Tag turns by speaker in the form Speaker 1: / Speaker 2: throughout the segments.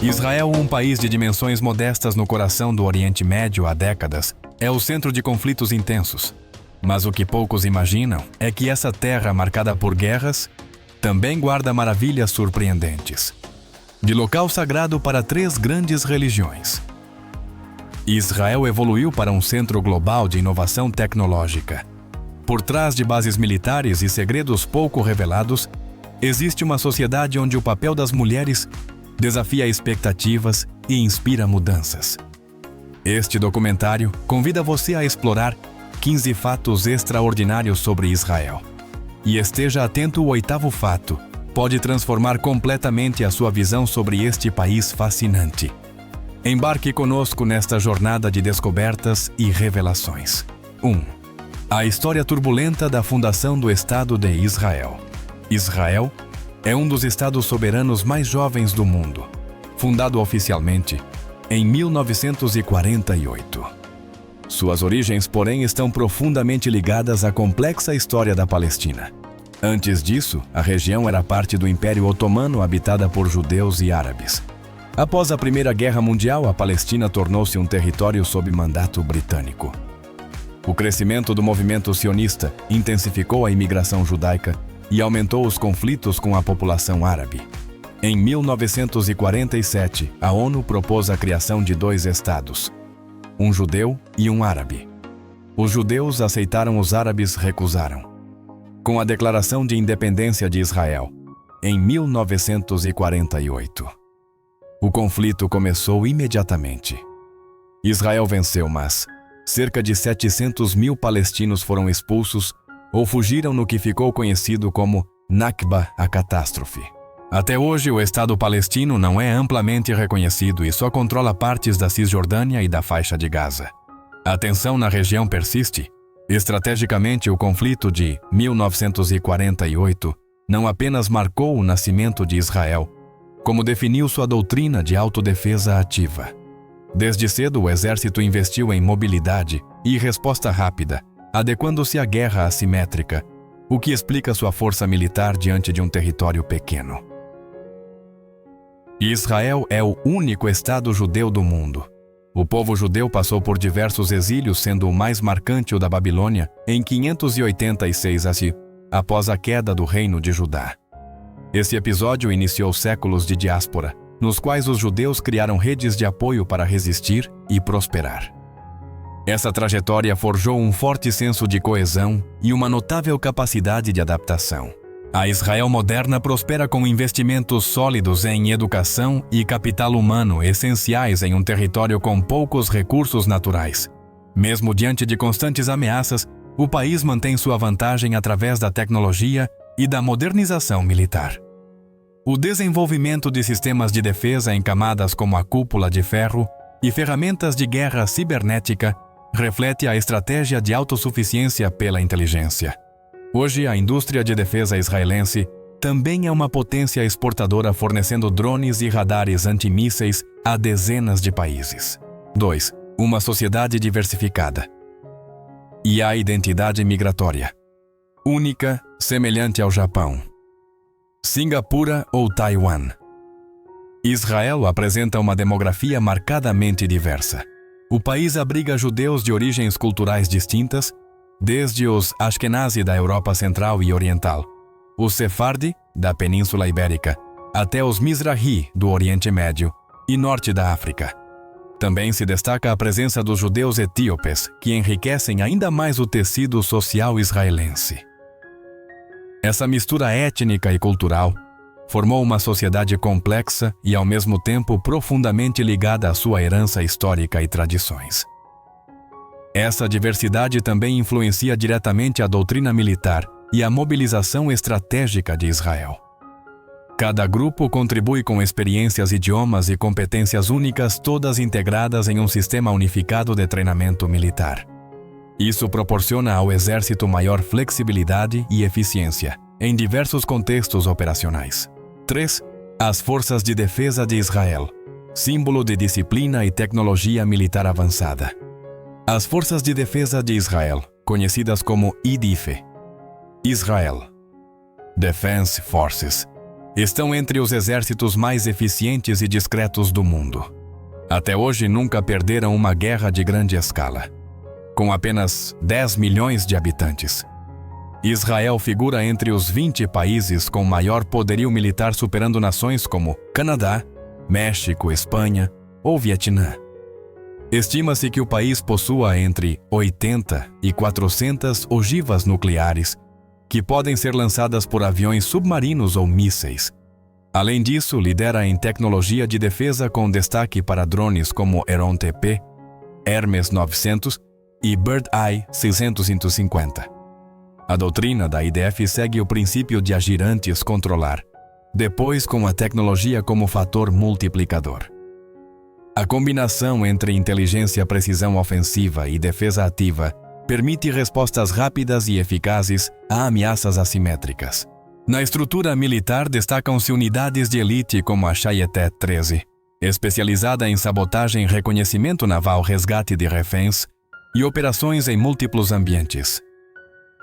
Speaker 1: Israel, um país de dimensões modestas no coração do Oriente Médio há décadas, é o centro de conflitos intensos. Mas o que poucos imaginam é que essa terra marcada por guerras também guarda maravilhas surpreendentes. De local sagrado para 3 grandes religiões, Israel evoluiu para um centro global de inovação tecnológica. Por trás de bases militares e segredos pouco revelados, existe uma sociedade onde o papel das mulheres desafia expectativas e inspira mudanças. Este documentário convida você a explorar 15 fatos extraordinários sobre Israel. E esteja atento, o 8º fato pode transformar completamente a sua visão sobre este país fascinante. Embarque conosco nesta jornada de descobertas e revelações. 1. A história turbulenta da fundação do Estado de Israel. Israel é um dos estados soberanos mais jovens do mundo, fundado oficialmente em 1948. Suas origens, porém, estão profundamente ligadas à complexa história da Palestina. Antes disso, a região era parte do Império Otomano, habitada por judeus e árabes. Após a Primeira Guerra Mundial, a Palestina tornou-se um território sob mandato britânico. O crescimento do movimento sionista intensificou a imigração judaica e aumentou os conflitos com a população árabe. Em 1947, a ONU propôs a criação de 2 estados, um judeu e um árabe. Os judeus aceitaram, os árabes recusaram. Com a declaração de independência de Israel, em 1948, o conflito começou imediatamente. Israel venceu, mas cerca de 700 mil palestinos foram expulsos ou fugiram no que ficou conhecido como Nakba, a catástrofe. Até hoje, o Estado palestino não é amplamente reconhecido e só controla partes da Cisjordânia e da faixa de Gaza. A tensão na região persiste. Estrategicamente, o conflito de 1948 não apenas marcou o nascimento de Israel, como definiu sua doutrina de autodefesa ativa. Desde cedo, o exército investiu em mobilidade e resposta rápida, adequando-se à guerra assimétrica, o que explica sua força militar diante de um território pequeno. Israel é o único Estado judeu do mundo. O povo judeu passou por diversos exílios, sendo o mais marcante o da Babilônia, em 586 a.C., após a queda do reino de Judá. Esse episódio iniciou séculos de diáspora, nos quais os judeus criaram redes de apoio para resistir e prosperar. Essa trajetória forjou um forte senso de coesão e uma notável capacidade de adaptação. A Israel moderna prospera com investimentos sólidos em educação e capital humano essenciais em um território com poucos recursos naturais. Mesmo diante de constantes ameaças, o país mantém sua vantagem através da tecnologia e da modernização militar. O desenvolvimento de sistemas de defesa em camadas como a cúpula de ferro e ferramentas de guerra cibernética reflete a estratégia de autossuficiência pela inteligência. Hoje, a indústria de defesa israelense também é uma potência exportadora, fornecendo drones e radares antimísseis a dezenas de países. 2. Uma sociedade diversificada. E a identidade migratória. Única, semelhante ao Japão, Singapura ou Taiwan. Israel apresenta uma demografia marcadamente diversa. O país abriga judeus de origens culturais distintas, desde os Ashkenazi da Europa Central e Oriental, os Sefardi da Península Ibérica, até os Mizrahi do Oriente Médio e Norte da África. Também se destaca a presença dos judeus etíopes, que enriquecem ainda mais o tecido social israelense. Essa mistura étnica e cultural formou uma sociedade complexa e, ao mesmo tempo, profundamente ligada à sua herança histórica e tradições. Essa diversidade também influencia diretamente a doutrina militar e a mobilização estratégica de Israel. Cada grupo contribui com experiências, idiomas e competências únicas, todas integradas em um sistema unificado de treinamento militar. Isso proporciona ao exército maior flexibilidade e eficiência em diversos contextos operacionais. 3. As Forças de Defesa de Israel, símbolo de disciplina e tecnologia militar avançada. As Forças de Defesa de Israel, conhecidas como IDF, Israel Defense Forces, Estão entre os exércitos mais eficientes e discretos do mundo. Até hoje nunca perderam uma guerra de grande escala. Com apenas 10 milhões de habitantes, Israel figura entre os 20 países com maior poderio militar, superando nações como Canadá, México, Espanha ou Vietnã. Estima-se que o país possua entre 80 e 400 ogivas nucleares, que podem ser lançadas por aviões submarinos ou mísseis. Além disso, lidera em tecnologia de defesa com destaque para drones como Heron TP, Hermes 900 e Bird Eye 650. A doutrina da IDF segue o princípio de agir antes controlar, depois com a tecnologia como fator multiplicador. A combinação entre inteligência, precisão ofensiva e defesa ativa permite respostas rápidas e eficazes a ameaças assimétricas. Na estrutura militar destacam-se unidades de elite como a Shayetet 13, especializada em sabotagem, reconhecimento naval, resgate de reféns e operações em múltiplos ambientes.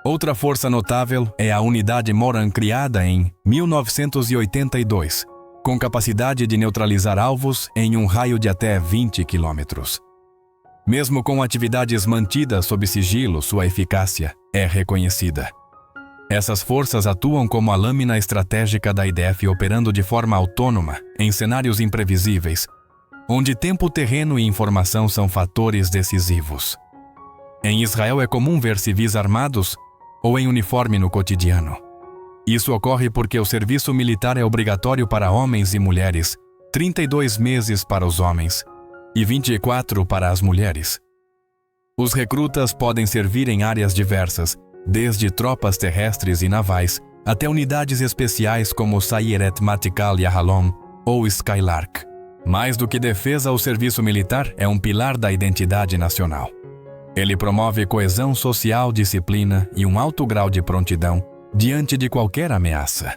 Speaker 1: Outra força notável é a unidade Moran, criada em 1982, com capacidade de neutralizar alvos em um raio de até 20 quilômetros. Mesmo com atividades mantidas sob sigilo, sua eficácia é reconhecida. Essas forças atuam como a lâmina estratégica da IDF, operando de forma autônoma em cenários imprevisíveis, onde tempo, terreno e informação são fatores decisivos. Em Israel é comum ver civis armados ou em uniforme no cotidiano. Isso ocorre porque o serviço militar é obrigatório para homens e mulheres, 32 meses para os homens e 24 para as mulheres. Os recrutas podem servir em áreas diversas, desde tropas terrestres e navais até unidades especiais como Sayeret Matkal Yahalom ou Skylark. Mais do que defesa, o serviço militar é um pilar da identidade nacional. Ele promove coesão social, disciplina e um alto grau de prontidão diante de qualquer ameaça.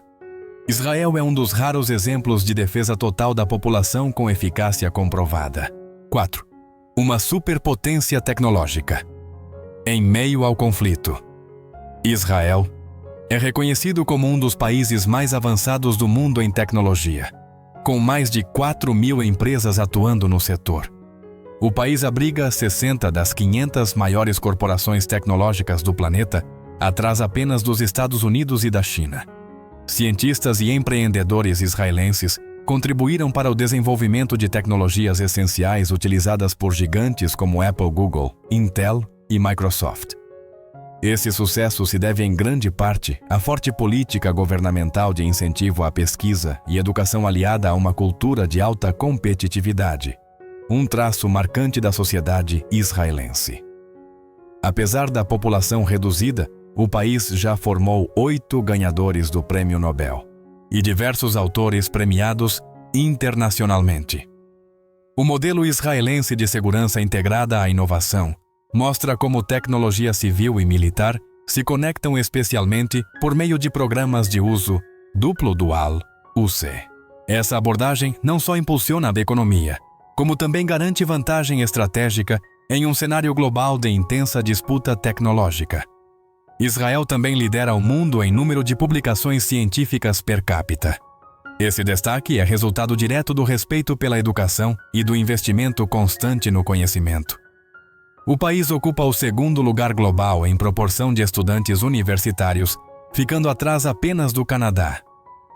Speaker 1: Israel é um dos raros exemplos de defesa total da população com eficácia comprovada. 4. Uma superpotência tecnológica. Em meio ao conflito, Israel é reconhecido como um dos países mais avançados do mundo em tecnologia, com mais de 4.000 empresas atuando no setor. O país abriga 60 das 500 maiores corporações tecnológicas do planeta, atrás apenas dos Estados Unidos e da China. Cientistas e empreendedores israelenses contribuíram para o desenvolvimento de tecnologias essenciais utilizadas por gigantes como Apple, Google, Intel e Microsoft. Esse sucesso se deve em grande parte à forte política governamental de incentivo à pesquisa e educação aliada a uma cultura de alta competitividade, um traço marcante da sociedade israelense. Apesar da população reduzida, o país já formou 8 ganhadores do Prêmio Nobel e diversos autores premiados internacionalmente. O modelo israelense de segurança integrada à inovação mostra como tecnologia civil e militar se conectam especialmente por meio de programas de uso duplo dual, UC. Essa abordagem não só impulsiona a economia, como também garante vantagem estratégica em um cenário global de intensa disputa tecnológica. Israel também lidera o mundo em número de publicações científicas per capita. Esse destaque é resultado direto do respeito pela educação e do investimento constante no conhecimento. O país ocupa o segundo lugar global em proporção de estudantes universitários, ficando atrás apenas do Canadá.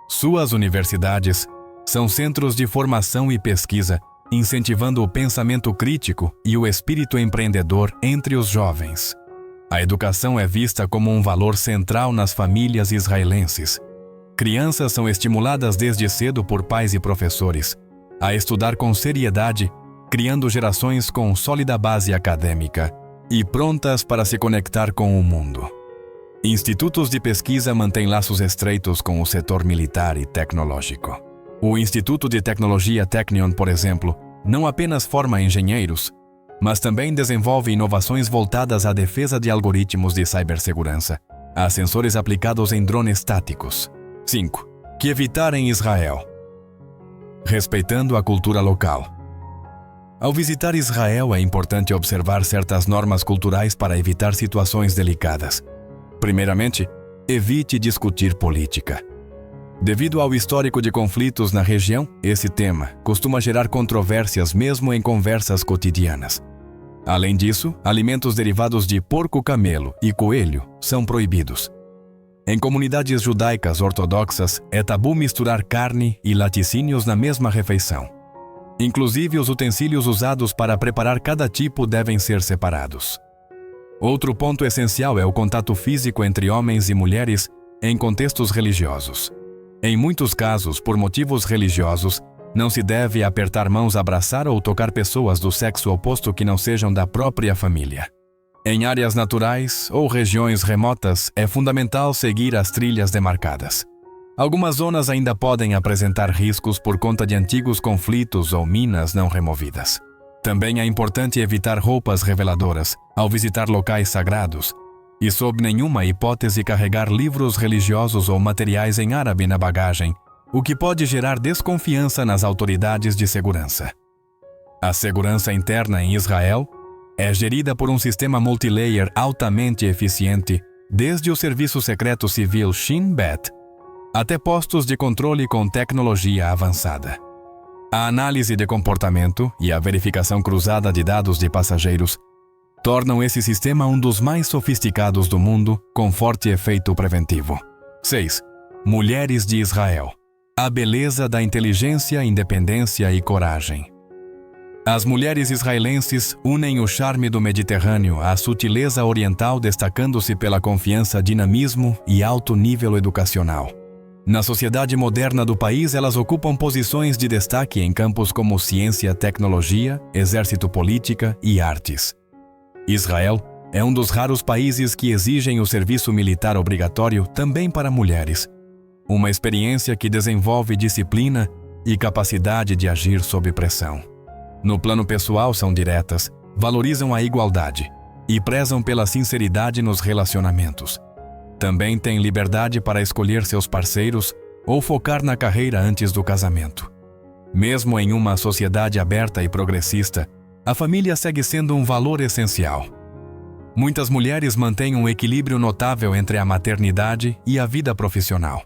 Speaker 1: Suas universidades são centros de formação e pesquisa, incentivando o pensamento crítico e o espírito empreendedor entre os jovens. A educação é vista como um valor central nas famílias israelenses. Crianças são estimuladas desde cedo por pais e professores a estudar com seriedade, criando gerações com sólida base acadêmica e prontas para se conectar com o mundo. Institutos de pesquisa mantêm laços estreitos com o setor militar e tecnológico. O Instituto de Tecnologia Technion, por exemplo, não apenas forma engenheiros, mas também desenvolve inovações voltadas à defesa de algoritmos de cibersegurança, a sensores aplicados em drones táticos. 5. Que evitar em Israel? Respeitando a cultura local. Ao visitar Israel, é importante observar certas normas culturais para evitar situações delicadas. Primeiramente, evite discutir política. Devido ao histórico de conflitos na região, esse tema costuma gerar controvérsias mesmo em conversas cotidianas. Além disso, alimentos derivados de porco-camelo e coelho são proibidos. Em comunidades judaicas ortodoxas, é tabu misturar carne e laticínios na mesma refeição. Inclusive, os utensílios usados para preparar cada tipo devem ser separados. Outro ponto essencial é o contato físico entre homens e mulheres em contextos religiosos. Em muitos casos, por motivos religiosos, não se deve apertar mãos, abraçar ou tocar pessoas do sexo oposto que não sejam da própria família. Em áreas naturais ou regiões remotas, é fundamental seguir as trilhas demarcadas. Algumas zonas ainda podem apresentar riscos por conta de antigos conflitos ou minas não removidas. Também é importante evitar roupas reveladoras ao visitar locais sagrados e, sob nenhuma hipótese, carregar livros religiosos ou materiais em árabe na bagagem, o que pode gerar desconfiança nas autoridades de segurança. A segurança interna em Israel é gerida por um sistema multilayer altamente eficiente, desde o Serviço Secreto Civil Shin Bet até postos de controle com tecnologia avançada. A análise de comportamento e a verificação cruzada de dados de passageiros tornam esse sistema um dos mais sofisticados do mundo, com forte efeito preventivo. 6. Mulheres de Israel. A beleza da inteligência, independência e coragem. As mulheres israelenses unem o charme do Mediterrâneo à sutileza oriental, destacando-se pela confiança, dinamismo e alto nível educacional. Na sociedade moderna do país, elas ocupam posições de destaque em campos como ciência, tecnologia, exército, política e artes. Israel é um dos raros países que exigem o serviço militar obrigatório também para mulheres. Uma experiência que desenvolve disciplina e capacidade de agir sob pressão. No plano pessoal, são diretas, valorizam a igualdade e prezam pela sinceridade nos relacionamentos. Também têm liberdade para escolher seus parceiros ou focar na carreira antes do casamento. Mesmo em uma sociedade aberta e progressista, a família segue sendo um valor essencial. Muitas mulheres mantêm um equilíbrio notável entre a maternidade e a vida profissional.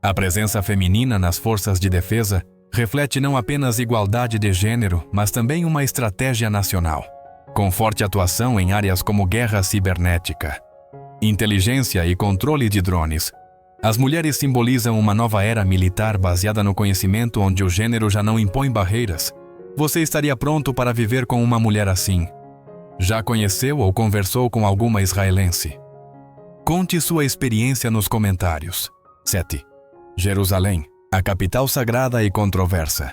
Speaker 1: A presença feminina nas forças de defesa reflete não apenas igualdade de gênero, mas também uma estratégia nacional, com forte atuação em áreas como guerra cibernética, inteligência e controle de drones. As mulheres simbolizam uma nova era militar baseada no conhecimento, onde o gênero já não impõe barreiras. Você estaria pronto para viver com uma mulher assim? Já conheceu ou conversou com alguma israelense? Conte sua experiência nos comentários. 7. Jerusalém, a capital sagrada e controversa.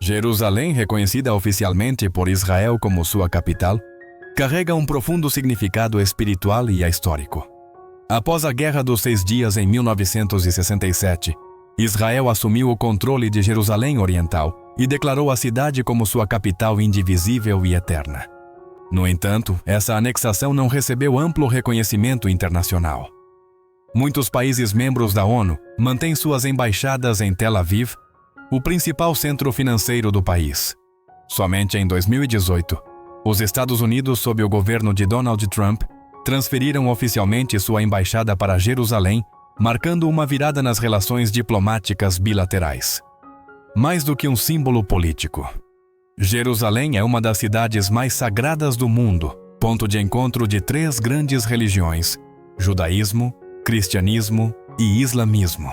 Speaker 1: Jerusalém, reconhecida oficialmente por Israel como sua capital, carrega um profundo significado espiritual e histórico. Após a Guerra dos 6 Dias em 1967, Israel assumiu o controle de Jerusalém Oriental e declarou a cidade como sua capital indivisível e eterna. No entanto, essa anexação não recebeu amplo reconhecimento internacional. Muitos países membros da ONU mantêm suas embaixadas em Tel Aviv, o principal centro financeiro do país. Somente em 2018, os Estados Unidos, sob o governo de Donald Trump, transferiram oficialmente sua embaixada para Jerusalém, marcando uma virada nas relações diplomáticas bilaterais. Mais do que um símbolo político, Jerusalém é uma das cidades mais sagradas do mundo, ponto de encontro de 3 grandes religiões: judaísmo, cristianismo e islamismo.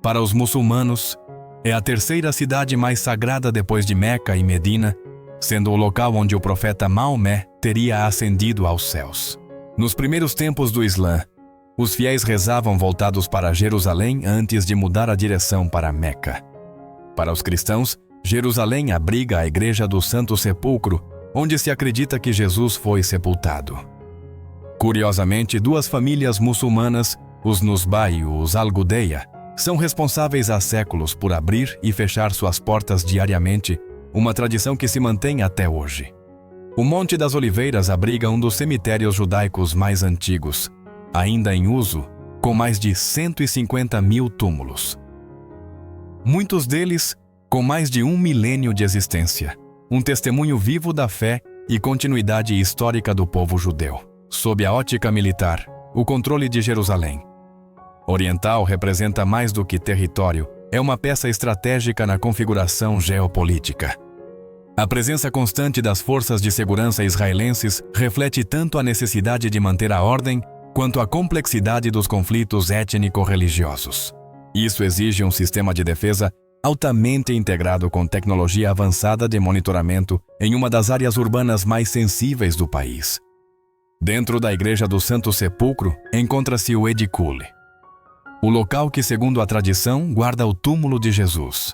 Speaker 1: Para os muçulmanos, é a 3ª cidade mais sagrada depois de Meca e Medina, sendo o local onde o profeta Maomé teria ascendido aos céus. Nos primeiros tempos do Islã, os fiéis rezavam voltados para Jerusalém antes de mudar a direção para Meca. Para os cristãos, Jerusalém abriga a Igreja do Santo Sepulcro, onde se acredita que Jesus foi sepultado. Curiosamente, 2 famílias muçulmanas, os Nusba e os Al-Gudeia, são responsáveis há séculos por abrir e fechar suas portas diariamente, uma tradição que se mantém até hoje. O Monte das Oliveiras abriga um dos cemitérios judaicos mais antigos, ainda em uso, com mais de 150 mil túmulos. Muitos deles com mais de 1 milênio de existência, um testemunho vivo da fé e continuidade histórica do povo judeu. Sob a ótica militar, o controle de Jerusalém. Oriental representa mais do que território, é uma peça estratégica na configuração geopolítica. A presença constante das forças de segurança israelenses reflete tanto a necessidade de manter a ordem, quanto a complexidade dos conflitos étnico-religiosos. Isso exige um sistema de defesa altamente integrado com tecnologia avançada de monitoramento em uma das áreas urbanas mais sensíveis do país. Dentro da Igreja do Santo Sepulcro encontra-se o Edicule, o local que, segundo a tradição, guarda o túmulo de Jesus.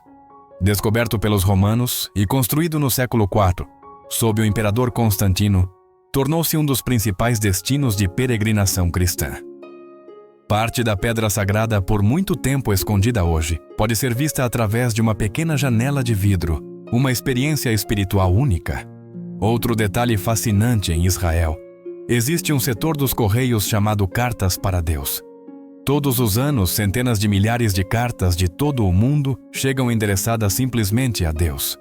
Speaker 1: Descoberto pelos romanos e construído no século IV, sob o imperador Constantino, tornou-se um dos principais destinos de peregrinação cristã. Parte da pedra sagrada, por muito tempo escondida hoje, pode ser vista através de uma pequena janela de vidro, uma experiência espiritual única. Outro detalhe fascinante em Israel: existe um setor dos correios chamado Cartas para Deus. Todos os anos, centenas de milhares de cartas de todo o mundo chegam endereçadas simplesmente a Deus.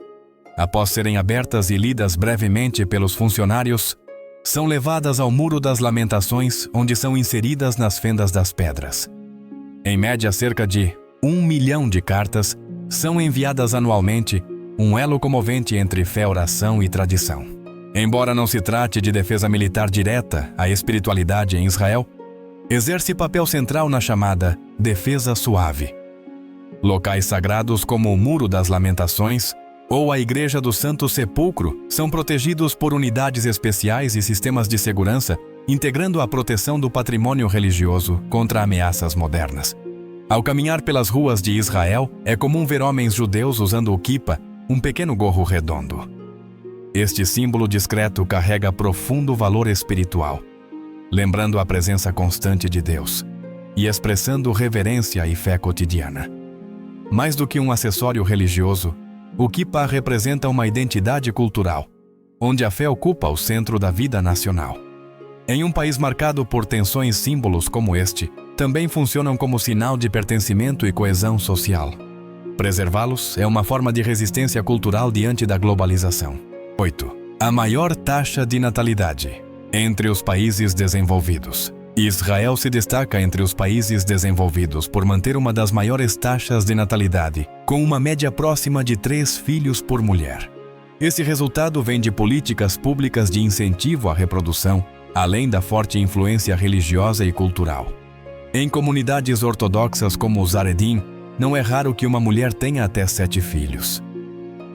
Speaker 1: Após serem abertas e lidas brevemente pelos funcionários, são levadas ao Muro das Lamentações, onde são inseridas nas fendas das pedras. Em média, cerca de 1 milhão de cartas são enviadas anualmente, um elo comovente entre fé, oração e tradição. Embora não se trate de defesa militar direta, a espiritualidade em Israel exerce papel central na chamada defesa suave. Locais sagrados como o Muro das Lamentações ou a Igreja do Santo Sepulcro são protegidos por unidades especiais e sistemas de segurança, integrando a proteção do patrimônio religioso contra ameaças modernas. Ao caminhar pelas ruas de Israel, é comum ver homens judeus usando o kippah, um pequeno gorro redondo. Este símbolo discreto carrega profundo valor espiritual, lembrando a presença constante de Deus e expressando reverência e fé cotidiana. Mais do que um acessório religioso, o kippah representa uma identidade cultural, onde a fé ocupa o centro da vida nacional. Em um país marcado por tensões, símbolos como este também funcionam como sinal de pertencimento e coesão social. Preservá-los é uma forma de resistência cultural diante da globalização. 8. A maior taxa de natalidade entre os países desenvolvidos. Israel se destaca entre os países desenvolvidos por manter uma das maiores taxas de natalidade, com uma média próxima de 3 filhos por mulher. Esse resultado vem de políticas públicas de incentivo à reprodução, além da forte influência religiosa e cultural. Em comunidades ortodoxas como os Haredim, não é raro que uma mulher tenha até 7 filhos.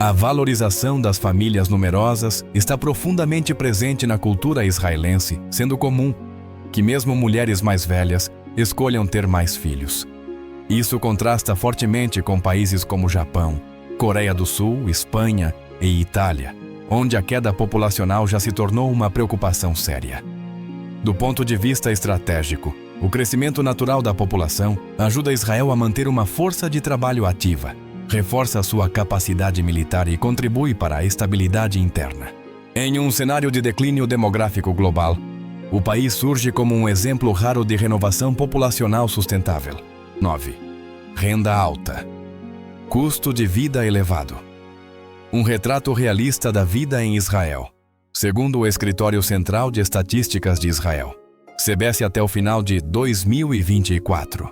Speaker 1: A valorização das famílias numerosas está profundamente presente na cultura israelense, sendo comum que mesmo mulheres mais velhas escolham ter mais filhos. Isso contrasta fortemente com países como Japão, Coreia do Sul, Espanha e Itália, onde a queda populacional já se tornou uma preocupação séria. Do ponto de vista estratégico, o crescimento natural da população ajuda Israel a manter uma força de trabalho ativa, reforça sua capacidade militar e contribui para a estabilidade interna. Em um cenário de declínio demográfico global, o país surge como um exemplo raro de renovação populacional sustentável. 9. Renda alta. Custo de vida elevado. Um retrato realista da vida em Israel. Segundo o Escritório Central de Estatísticas de Israel, CBS, até o final de 2024,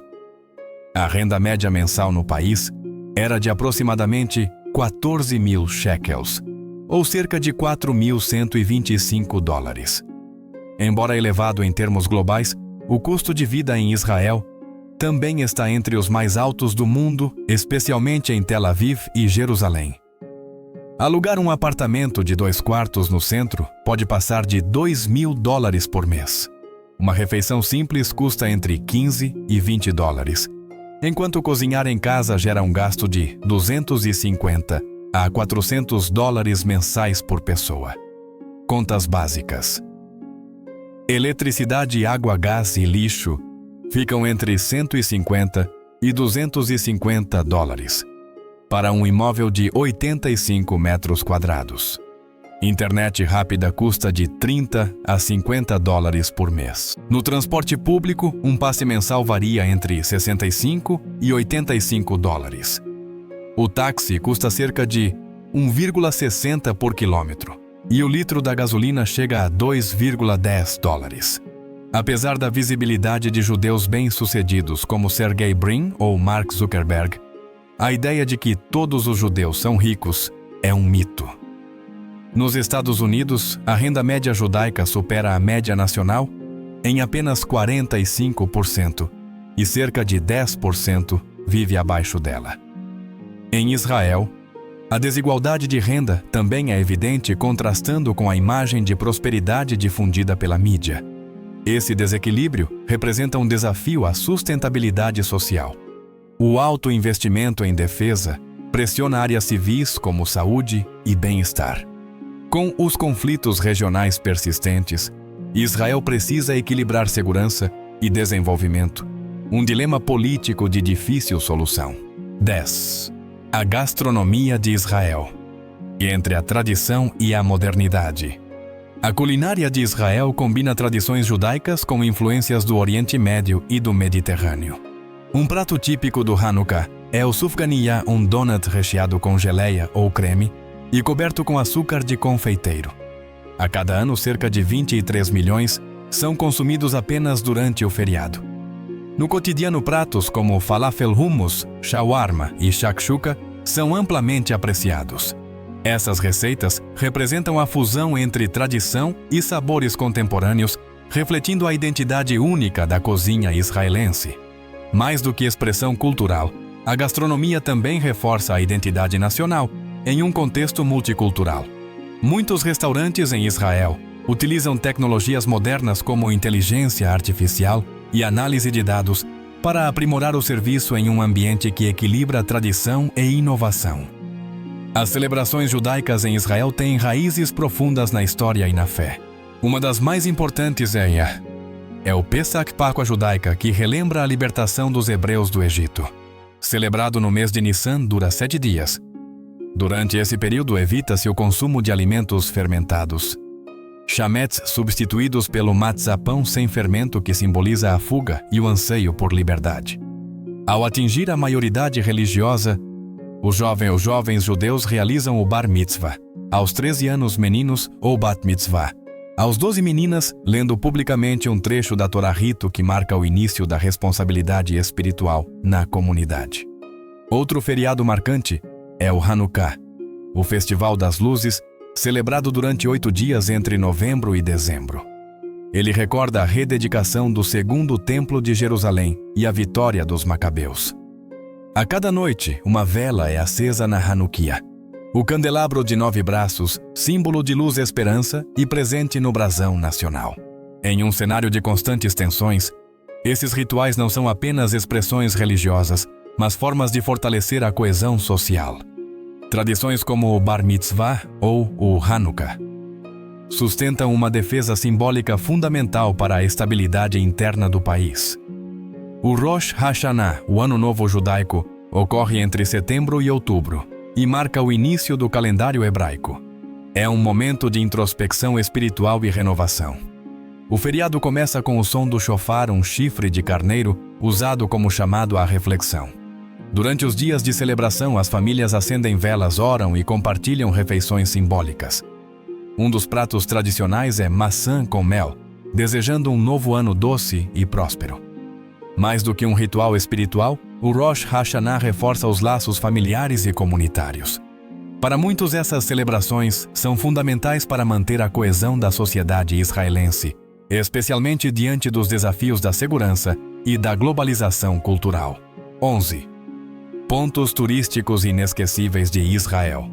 Speaker 1: a renda média mensal no país era de aproximadamente 14 mil shekels, ou cerca de 4.125 dólares. Embora elevado em termos globais, o custo de vida em Israel também está entre os mais altos do mundo, especialmente em Tel Aviv e Jerusalém. Alugar um apartamento de 2 quartos no centro pode passar de 2.000 dólares por mês. Uma refeição simples custa entre 15 e 20 dólares, enquanto cozinhar em casa gera um gasto de 250 a 400 dólares mensais por pessoa. Contas básicas. Eletricidade, água, gás e lixo ficam entre 150 e 250 dólares para um imóvel de 85 metros quadrados. Internet rápida custa de 30 a 50 dólares por mês. No transporte público, um passe mensal varia entre 65 e 85 dólares. O táxi custa cerca de 1,60 por quilômetro. E o litro da gasolina chega a 2,10 dólares. Apesar da visibilidade de judeus bem-sucedidos como Sergey Brin ou Mark Zuckerberg, a ideia de que todos os judeus são ricos é um mito. Nos Estados Unidos, a renda média judaica supera a média nacional em apenas 45% e cerca de 10% vive abaixo dela. Em Israel, a desigualdade de renda também é evidente, contrastando com a imagem de prosperidade difundida pela mídia. Esse desequilíbrio representa um desafio à sustentabilidade social. O alto investimento em defesa pressiona áreas civis como saúde e bem-estar. Com os conflitos regionais persistentes, Israel precisa equilibrar segurança e desenvolvimento, um dilema político de difícil solução. 10. A gastronomia de Israel. Entre a tradição e a modernidade. A culinária de Israel combina tradições judaicas com influências do Oriente Médio e do Mediterrâneo. Um prato típico do Hanukkah é o sufganiyah, um donut recheado com geleia ou creme e coberto com açúcar de confeiteiro. A cada ano, cerca de 23 milhões são consumidos apenas durante o feriado. No cotidiano, pratos como falafel hummus, shawarma e shakshuka são amplamente apreciados. Essas receitas representam a fusão entre tradição e sabores contemporâneos, refletindo a identidade única da cozinha israelense. Mais do que expressão cultural, a gastronomia também reforça a identidade nacional em um contexto multicultural. Muitos restaurantes em Israel utilizam tecnologias modernas como inteligência artificial e análise de dados para aprimorar o serviço em um ambiente que equilibra tradição e inovação. As celebrações judaicas em Israel têm raízes profundas na história e na fé. Uma das mais importantes é o Pesach, Páscoa judaica, que relembra a libertação dos hebreus do Egito. Celebrado no mês de Nissan, dura 7 dias. Durante esse período, evita-se o consumo de alimentos fermentados. Chametz, substituídos pelo matzah, pão sem fermento, que simboliza a fuga e o anseio por liberdade. Ao atingir a maioridade religiosa, os jovens judeus realizam o bar mitzvah. Aos 13 anos, meninos, ou bat mitzvah. Aos 12, meninas, lendo publicamente um trecho da Torá, rito que marca o início da responsabilidade espiritual na comunidade. Outro feriado marcante é o Hanukkah, o Festival das Luzes, celebrado durante 8 dias entre novembro e dezembro. Ele recorda a rededicação do segundo templo de Jerusalém e a vitória dos macabeus. A cada noite, uma vela é acesa na Hanukkah, o candelabro de 9 braços, símbolo de luz e esperança e presente no brasão nacional. Em um cenário de constantes tensões, esses rituais não são apenas expressões religiosas, mas formas de fortalecer a coesão social. Tradições como o Bar Mitzvah ou o Hanukkah sustentam uma defesa simbólica fundamental para a estabilidade interna do país. O Rosh Hashanah, o Ano Novo Judaico, ocorre entre setembro e outubro e marca o início do calendário hebraico. É um momento de introspecção espiritual e renovação. O feriado começa com o som do shofar, um chifre de carneiro usado como chamado à reflexão. Durante os dias de celebração, as famílias acendem velas, oram e compartilham refeições simbólicas. Um dos pratos tradicionais é maçã com mel, desejando um novo ano doce e próspero. Mais do que um ritual espiritual, o Rosh Hashanah reforça os laços familiares e comunitários. Para muitos, essas celebrações são fundamentais para manter a coesão da sociedade israelense, especialmente diante dos desafios da segurança e da globalização cultural. 11. Pontos turísticos inesquecíveis de Israel,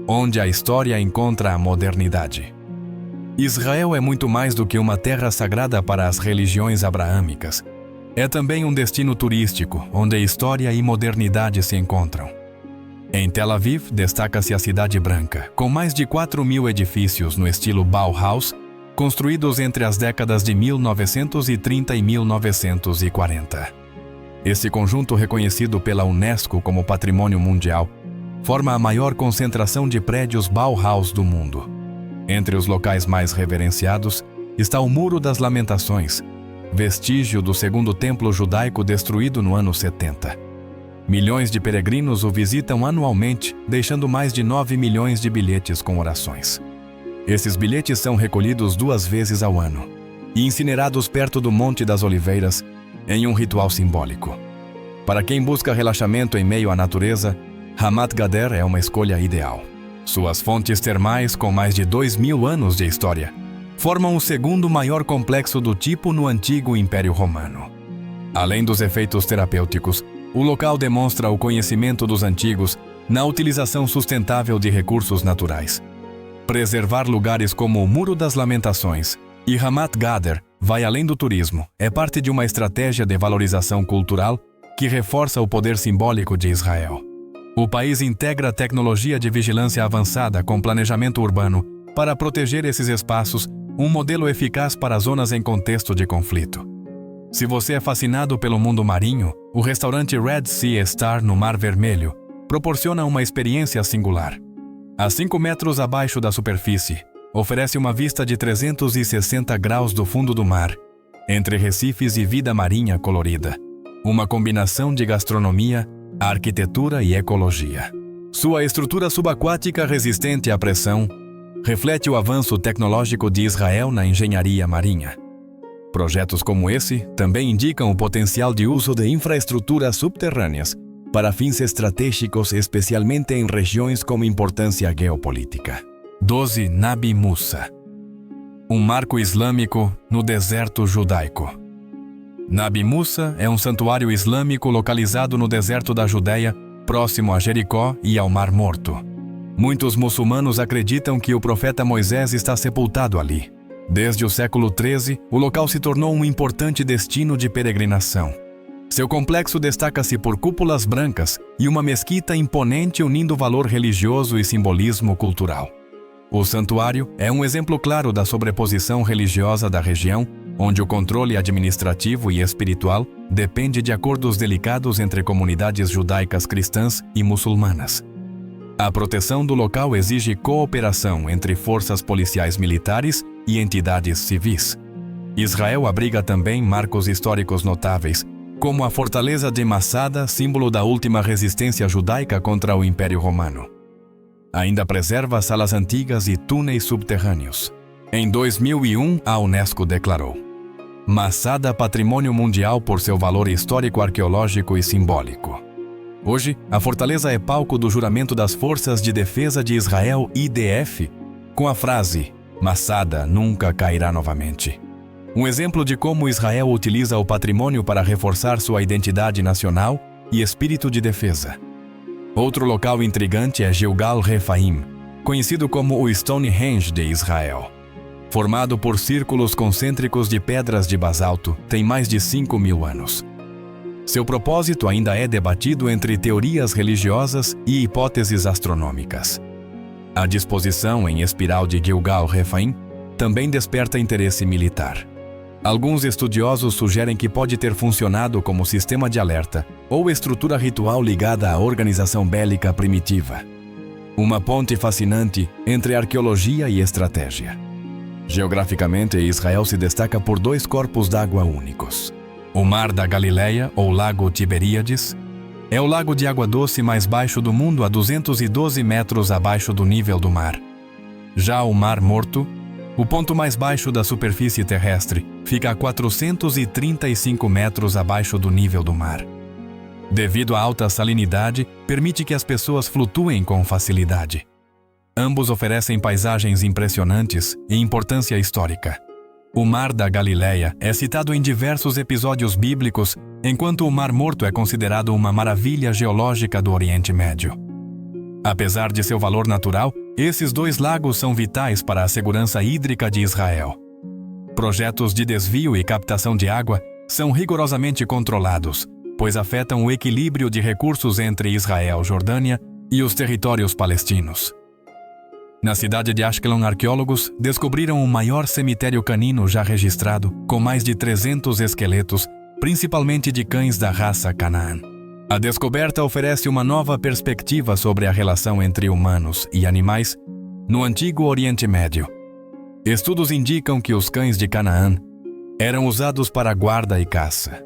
Speaker 1: onde a história encontra a modernidade. Israel é muito mais do que uma terra sagrada para as religiões abraâmicas. É também um destino turístico, onde história e modernidade se encontram. Em Tel Aviv, destaca-se a Cidade Branca, com mais de 4.000 edifícios no estilo Bauhaus, construídos entre as décadas de 1930 e 1940. Esse conjunto, reconhecido pela Unesco como Patrimônio Mundial, forma a maior concentração de prédios Bauhaus do mundo. Entre os locais mais reverenciados está o Muro das Lamentações, vestígio do segundo templo judaico destruído no ano 70. Milhões de peregrinos o visitam anualmente, deixando mais de 9 milhões de bilhetes com orações. Esses bilhetes são recolhidos 2 vezes ao ano, e incinerados perto do Monte das Oliveiras, em um ritual simbólico. Para quem busca relaxamento em meio à natureza, Ramat Gader é uma escolha ideal. Suas fontes termais, com mais de 2.000 anos de história, formam o segundo maior complexo do tipo no antigo Império Romano. Além dos efeitos terapêuticos, o local demonstra o conhecimento dos antigos na utilização sustentável de recursos naturais. Preservar lugares como o Muro das Lamentações e Ramat Gader vai além do turismo, é parte de uma estratégia de valorização cultural que reforça o poder simbólico de Israel. O país integra tecnologia de vigilância avançada com planejamento urbano para proteger esses espaços, um modelo eficaz para zonas em contexto de conflito. Se você é fascinado pelo mundo marinho, o restaurante Red Sea Star no Mar Vermelho proporciona uma experiência singular. A 5 metros abaixo da superfície, oferece uma vista de 360 graus do fundo do mar, entre recifes e vida marinha colorida. Uma combinação de gastronomia, arquitetura e ecologia. Sua estrutura subaquática resistente à pressão reflete o avanço tecnológico de Israel na engenharia marinha. Projetos como esse também indicam o potencial de uso de infraestruturas subterrâneas para fins estratégicos, especialmente em regiões com importância geopolítica. 12. Nabi Musa. Um marco islâmico no deserto judaico. Nabi Musa é um santuário islâmico localizado no deserto da Judéia, próximo a Jericó e ao Mar Morto. Muitos muçulmanos acreditam que o profeta Moisés está sepultado ali. Desde o século XIII, o local se tornou um importante destino de peregrinação. Seu complexo destaca-se por cúpulas brancas e uma mesquita imponente unindo valor religioso e simbolismo cultural. O santuário é um exemplo claro da sobreposição religiosa da região, onde o controle administrativo e espiritual depende de acordos delicados entre comunidades judaicas cristãs e muçulmanas. A proteção do local exige cooperação entre forças policiais militares e entidades civis. Israel abriga também marcos históricos notáveis, como a fortaleza de Massada, símbolo da última resistência judaica contra o Império Romano. Ainda preserva salas antigas e túneis subterrâneos. Em 2001, a Unesco declarou Massada Patrimônio Mundial por seu valor histórico, arqueológico e simbólico. Hoje, a fortaleza é palco do juramento das Forças de Defesa de Israel, IDF, com a frase Massada nunca cairá novamente. Um exemplo de como Israel utiliza o patrimônio para reforçar sua identidade nacional e espírito de defesa. Outro local intrigante é Gilgal Refaim, conhecido como o Stonehenge de Israel. Formado por círculos concêntricos de pedras de basalto, tem mais de 5.000 anos. Seu propósito ainda é debatido entre teorias religiosas e hipóteses astronômicas. A disposição em espiral de Gilgal Refaim também desperta interesse militar. Alguns estudiosos sugerem que pode ter funcionado como sistema de alerta ou estrutura ritual ligada à organização bélica primitiva. Uma ponte fascinante entre arqueologia e estratégia. Geograficamente, Israel se destaca por 2 corpos d'água únicos. O Mar da Galileia, ou Lago Tiberíades, é o lago de água doce mais baixo do mundo a 212 metros abaixo do nível do mar. Já o Mar Morto, o ponto mais baixo da superfície terrestre, fica a 435 metros abaixo do nível do mar. Devido à alta salinidade, permite que as pessoas flutuem com facilidade. Ambos oferecem paisagens impressionantes e importância histórica. O Mar da Galileia é citado em diversos episódios bíblicos, enquanto o Mar Morto é considerado uma maravilha geológica do Oriente Médio. Apesar de seu valor natural, esses 2 lagos são vitais para a segurança hídrica de Israel. Projetos de desvio e captação de água são rigorosamente controlados, pois afetam o equilíbrio de recursos entre Israel, Jordânia e os territórios palestinos. Na cidade de Ashkelon, arqueólogos descobriram o maior cemitério canino já registrado, com mais de 300 esqueletos, principalmente de cães da raça Canaã. A descoberta oferece uma nova perspectiva sobre a relação entre humanos e animais no antigo Oriente Médio. Estudos indicam que os cães de Canaã eram usados para guarda e caça.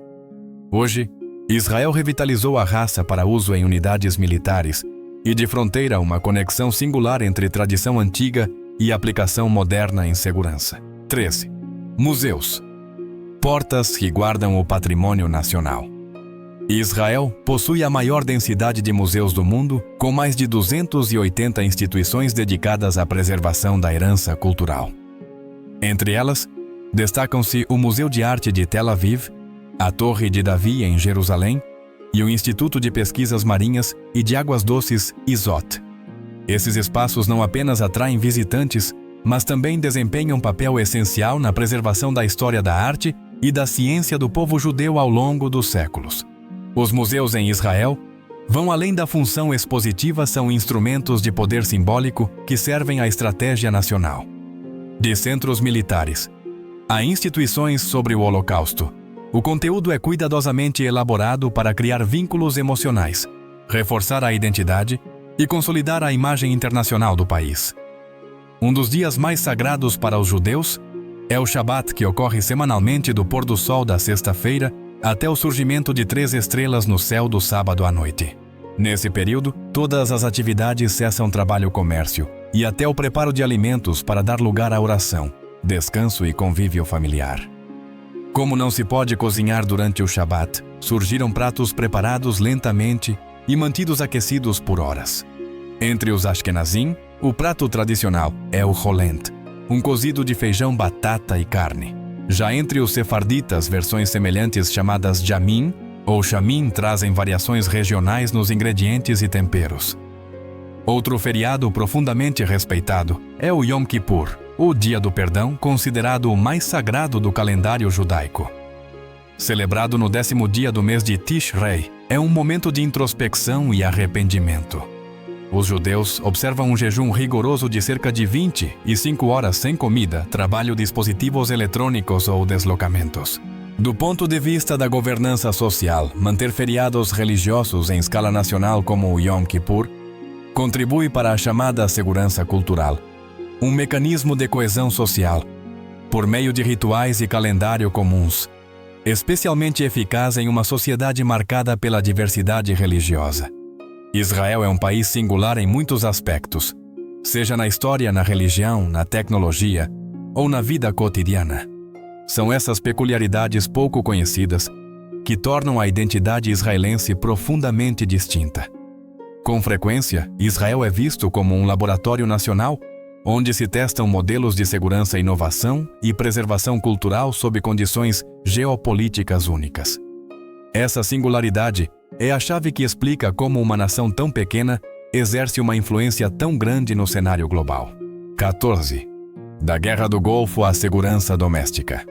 Speaker 1: Hoje, Israel revitalizou a raça para uso em unidades militares e de fronteira uma conexão singular entre tradição antiga e aplicação moderna em segurança. 13. Museus. Portas que guardam o patrimônio nacional. Israel possui a maior densidade de museus do mundo, com mais de 280 instituições dedicadas à preservação da herança cultural. Entre elas, destacam-se o Museu de Arte de Tel Aviv, a Torre de Davi em Jerusalém e o Instituto de Pesquisas Marinhas e de Águas Doces ISOT. Esses espaços não apenas atraem visitantes, mas também desempenham papel essencial na preservação da história da arte e da ciência do povo judeu ao longo dos séculos. Os museus em Israel vão além da função expositiva, são instrumentos de poder simbólico que servem à estratégia nacional. De centros militares a instituições sobre o Holocausto, o conteúdo é cuidadosamente elaborado para criar vínculos emocionais, reforçar a identidade e consolidar a imagem internacional do país. Um dos dias mais sagrados para os judeus é o Shabat, que ocorre semanalmente do pôr do sol da sexta-feira até o surgimento de 3 estrelas no céu do sábado à noite. Nesse período, todas as atividades cessam trabalho-comércio e até o preparo de alimentos para dar lugar à oração, descanso e convívio familiar. Como não se pode cozinhar durante o Shabat, surgiram pratos preparados lentamente e mantidos aquecidos por horas. Entre os Ashkenazim, o prato tradicional é o Cholent, um cozido de feijão, batata e carne. Já entre os sefarditas, versões semelhantes chamadas Jamin ou Shamin trazem variações regionais nos ingredientes e temperos. Outro feriado profundamente respeitado é o Yom Kippur, o Dia do Perdão, considerado o mais sagrado do calendário judaico. Celebrado no 10º dia do mês de Tishrei, é um momento de introspecção e arrependimento. Os judeus observam um jejum rigoroso de cerca de 25 horas sem comida, trabalho de dispositivos eletrônicos ou deslocamentos. Do ponto de vista da governança social, manter feriados religiosos em escala nacional como o Yom Kippur contribui para a chamada segurança cultural, um mecanismo de coesão social, por meio de rituais e calendário comuns, especialmente eficaz em uma sociedade marcada pela diversidade religiosa. Israel é um país singular em muitos aspectos, seja na história, na religião, na tecnologia ou na vida cotidiana. São essas peculiaridades pouco conhecidas que tornam a identidade israelense profundamente distinta. Com frequência, Israel é visto como um laboratório nacional onde se testam modelos de segurança, inovação e preservação cultural sob condições geopolíticas únicas. Essa singularidade é a chave que explica como uma nação tão pequena exerce uma influência tão grande no cenário global. 14. Da Guerra do Golfo à segurança doméstica.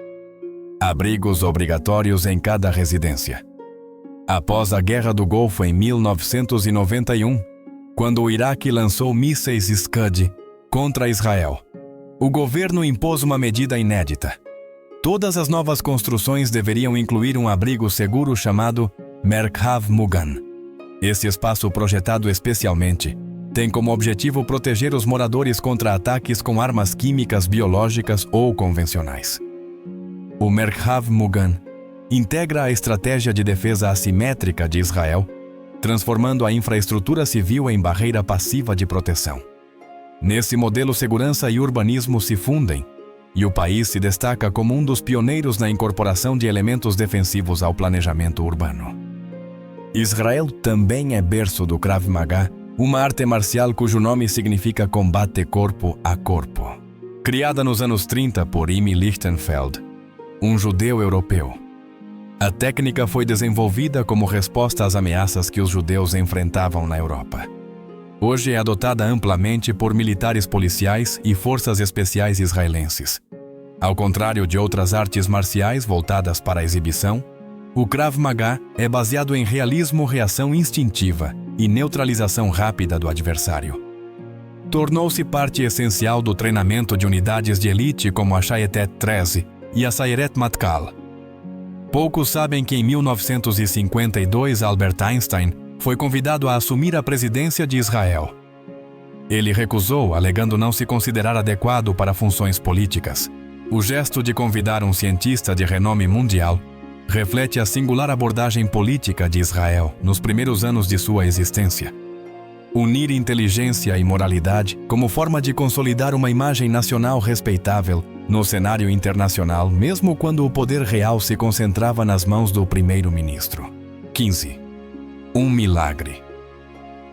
Speaker 1: Abrigos obrigatórios em cada residência. Após a Guerra do Golfo em 1991, quando o Iraque lançou mísseis Scud contra Israel, o governo impôs uma medida inédita. Todas as novas construções deveriam incluir um abrigo seguro chamado Merkav Mugan. Esse espaço, projetado especialmente, tem como objetivo proteger os moradores contra ataques com armas químicas, biológicas ou convencionais. O Merkav Mugan integra a estratégia de defesa assimétrica de Israel, transformando a infraestrutura civil em barreira passiva de proteção. Nesse modelo, segurança e urbanismo se fundem, e o país se destaca como um dos pioneiros na incorporação de elementos defensivos ao planejamento urbano. Israel também é berço do Krav Maga, uma arte marcial cujo nome significa combate corpo a corpo. Criada nos anos 30 por Imi Lichtenfeld, um judeu europeu. A técnica foi desenvolvida como resposta às ameaças que os judeus enfrentavam na Europa. Hoje é adotada amplamente por militares policiais e forças especiais israelenses. Ao contrário de outras artes marciais voltadas para a exibição, o Krav Maga é baseado em realismo, reação instintiva e neutralização rápida do adversário. Tornou-se parte essencial do treinamento de unidades de elite como a Shayetet 13 e a Sayeret Matkal. Poucos sabem que em 1952 Albert Einstein foi convidado a assumir a presidência de Israel. Ele recusou, alegando não se considerar adequado para funções políticas. O gesto de convidar um cientista de renome mundial reflete a singular abordagem política de Israel nos primeiros anos de sua existência. Unir inteligência e moralidade como forma de consolidar uma imagem nacional respeitável no cenário internacional, mesmo quando o poder real se concentrava nas mãos do primeiro-ministro. 15. Um milagre.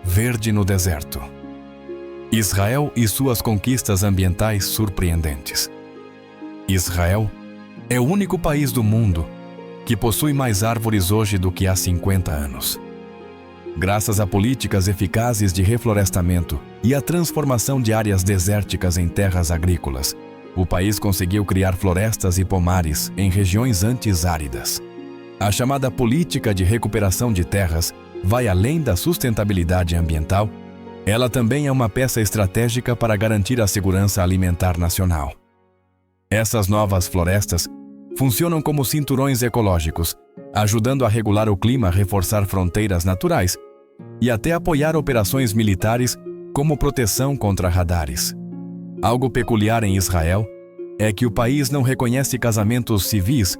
Speaker 1: Verde no deserto. Israel e suas conquistas ambientais surpreendentes. Israel é o único país do mundo que possui mais árvores hoje do que há 50 anos. Graças a políticas eficazes de reflorestamento e a transformação de áreas desérticas em terras agrícolas, o país conseguiu criar florestas e pomares em regiões antes áridas. A chamada política de recuperação de terras vai além da sustentabilidade ambiental. Ela também é uma peça estratégica para garantir a segurança alimentar nacional. Essas novas florestas funcionam como cinturões ecológicos, ajudando a regular o clima, reforçar fronteiras naturais e até apoiar operações militares como proteção contra radares. Algo peculiar em Israel é que o país não reconhece casamentos civis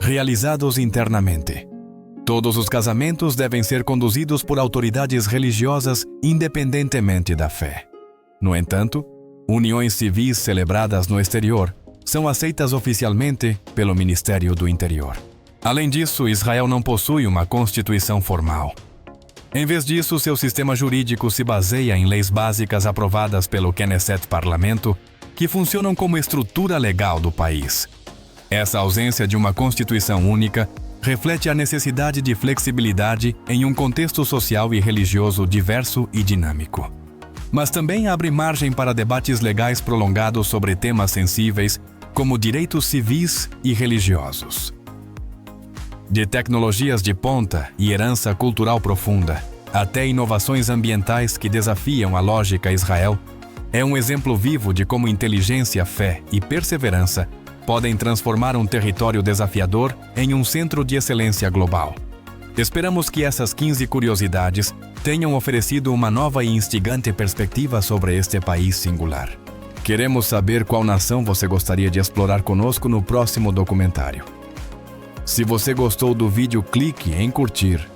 Speaker 1: realizados internamente. Todos os casamentos devem ser conduzidos por autoridades religiosas independentemente da fé. No entanto, uniões civis celebradas no exterior são aceitas oficialmente pelo Ministério do Interior. Além disso, Israel não possui uma constituição formal. Em vez disso, seu sistema jurídico se baseia em leis básicas aprovadas pelo Knesset Parlamento, que funcionam como estrutura legal do país. Essa ausência de uma constituição única reflete a necessidade de flexibilidade em um contexto social e religioso diverso e dinâmico. Mas também abre margem para debates legais prolongados sobre temas sensíveis, como direitos civis e religiosos. De tecnologias de ponta e herança cultural profunda, até inovações ambientais que desafiam a lógica Israel, é um exemplo vivo de como inteligência, fé e perseverança podem transformar um território desafiador em um centro de excelência global. Esperamos que essas 15 curiosidades tenham oferecido uma nova e instigante perspectiva sobre este país singular. Queremos saber qual nação você gostaria de explorar conosco no próximo documentário. Se você gostou do vídeo, clique em curtir,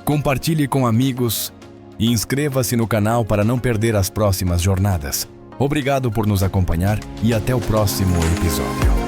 Speaker 1: compartilhe com amigos e inscreva-se no canal para não perder as próximas jornadas. Obrigado por nos acompanhar e até o próximo episódio.